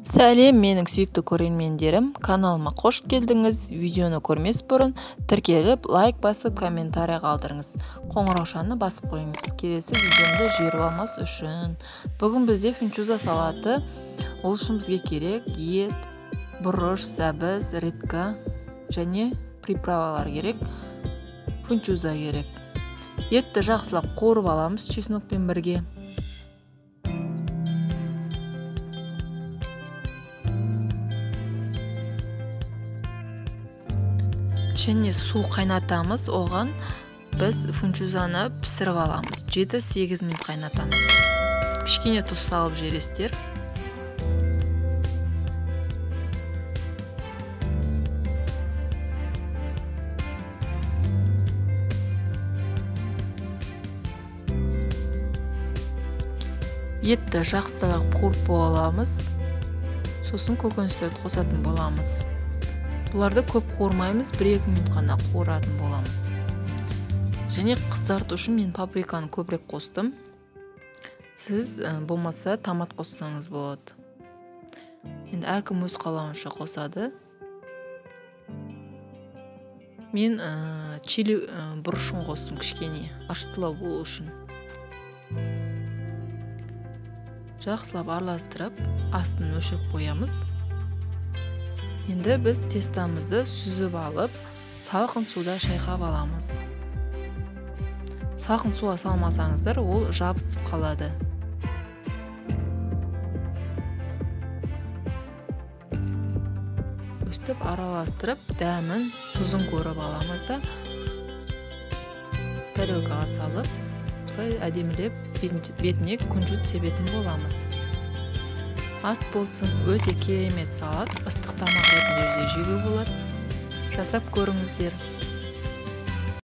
Сәлем, менің сүйікті көрермендерім, каналыма қош келдіңіз. Видеоны көрмес бұрын тіркеліп, лайк басып, комментарий қалдырыңыз. Қоңыраушаны басып қойыңыз. Келесі видеомды жіберіп алмас үшін. Бүгін бізде фунчуза салаты. Ол үшін бізге керек ет, бұрыш, сәбіз, редька және приправалар керек. Фунчуза керек. Етті жақсылап қуырып аламыз чеснокпен бірге. Және су қайнатамыз, оған біз фунчузаны пісіріп аламыз. 7-8 минут қайнатамыз. Кішкене тұз салып жібересіздер. Етті жақсылап қуырып аламыз. Сосын көкөністерді қосатын боламыз. Бұларды көп қуырмаймыз, 1-2 минут қана қуыратын боламыз. Және қызарту үшін мен паприканы көбірек қостым. Сіз болмаса томат қоссаңыз болады. Енді әркім өз қалауынша қосады. Мен чили бұрышын қостым кішкене, ашытылау болу үшін. Жақсылап араластырып, астын өшіріп қоямыз. Енді біз тестамызды сүзіп алып, салқын суда шайқап аламыз. Салқын суға салмасаңыздар, ол жабысып қалады. Өстіп араластырып, дәмін, тұзын көріп аламыз да, тарелкаға салып, осылай әдемілеп бетіне күнжіт себетін боламыз. Ас болсын, өте керемет салат, ыстық тамақ ретінде жеуге болады. Жасап көріңіздер.